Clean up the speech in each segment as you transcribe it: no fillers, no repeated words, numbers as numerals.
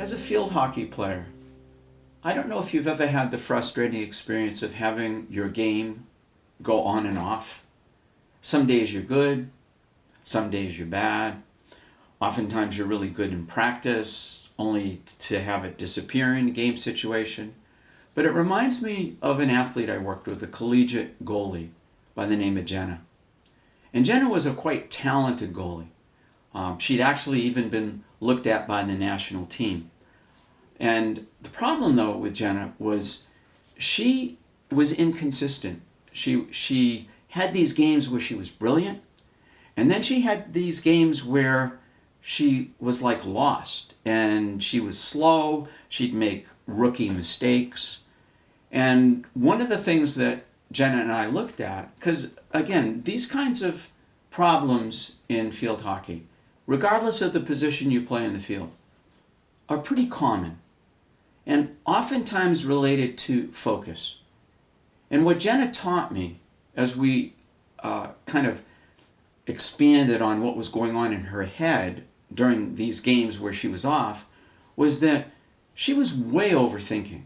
As a field hockey player, I don't know if you've ever had the frustrating experience of having your game go on and off. Some days you're good, some days you're bad. Oftentimes you're really good in practice, only to have it disappear in a game situation. But it reminds me of an athlete I worked with, a collegiate goalie by the name of Jenna. And Jenna was a quite talented goalie. She'd actually even been looked at by the national team. And the problem, though, with Jenna was she was inconsistent. She had these games where she was brilliant, and then she had these games where she was like lost, and she was slow. She'd make rookie mistakes. And one of the things that Jenna and I looked at, because again, these kinds of problems in field hockey, regardless of the position you play in the field, are pretty common and oftentimes related to focus. And what Jenna taught me as we kind of expanded on what was going on in her head during these games where she was off was that she was way overthinking.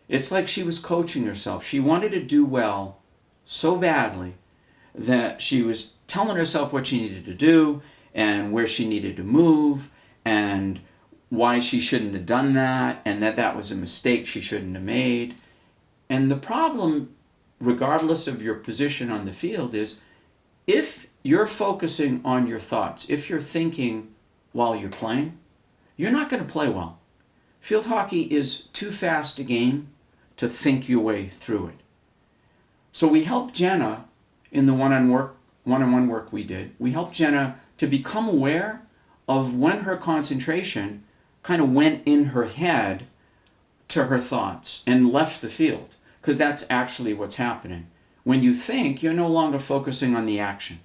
It's like she was coaching herself. She wanted to do well so badly that she was telling herself what she needed to do and where she needed to move and why she shouldn't have done that, and that was a mistake she shouldn't have made. And the problem, regardless of your position on the field, is if you're focusing on your thoughts, if you're thinking while you're playing, you're not going to play well. Field hockey is too fast a game to think your way through it. So we helped Jenna in the one-on-one work we did. We helped Jenna to become aware of when her concentration kind of went in her head to her thoughts and left the field, because that's actually what's happening. When you think, you're no longer focusing on the action.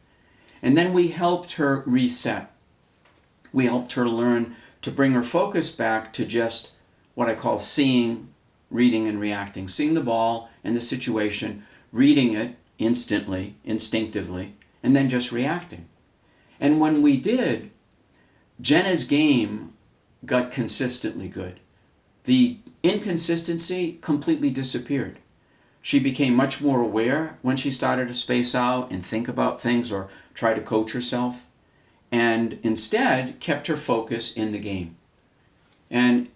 And then we helped her reset. We helped her learn to bring her focus back to just what I call seeing, reading, and reacting. Seeing the ball and the situation, reading it instantly, instinctively, and then just reacting. And when we did, Jenna's game got consistently good. The inconsistency completely disappeared. She became much more aware when she started to space out and think about things or try to coach herself, and instead kept her focus in the game. And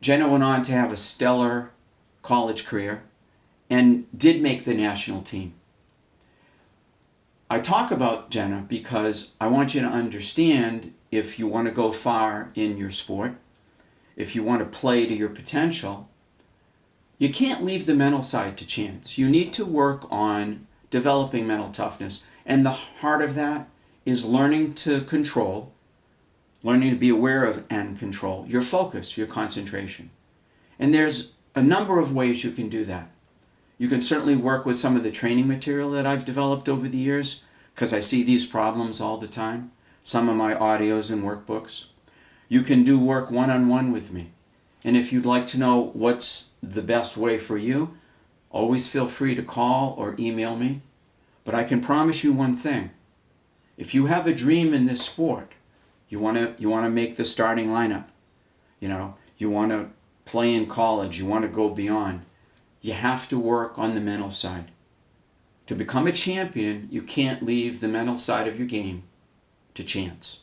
Jenna went on to have a stellar college career and did make the national team. I talk about Jenna because I want you to understand, if you want to go far in your sport, if you want to play to your potential, you can't leave the mental side to chance. You need to work on developing mental toughness. And the heart of that is learning to control, learning to be aware of and control your focus, your concentration. And there's a number of ways you can do that. You can certainly work with some of the training material that I've developed over the years, because I see these problems all the time. Some of my audios and workbooks. You can do work one-on-one with me. And if you'd like to know what's the best way for you, always feel free to call or email me. But I can promise you one thing. If you have a dream in this sport, you want to make the starting lineup. You want to play in college, you want to go beyond. You have to work on the mental side. To become a champion, you can't leave the mental side of your game to chance.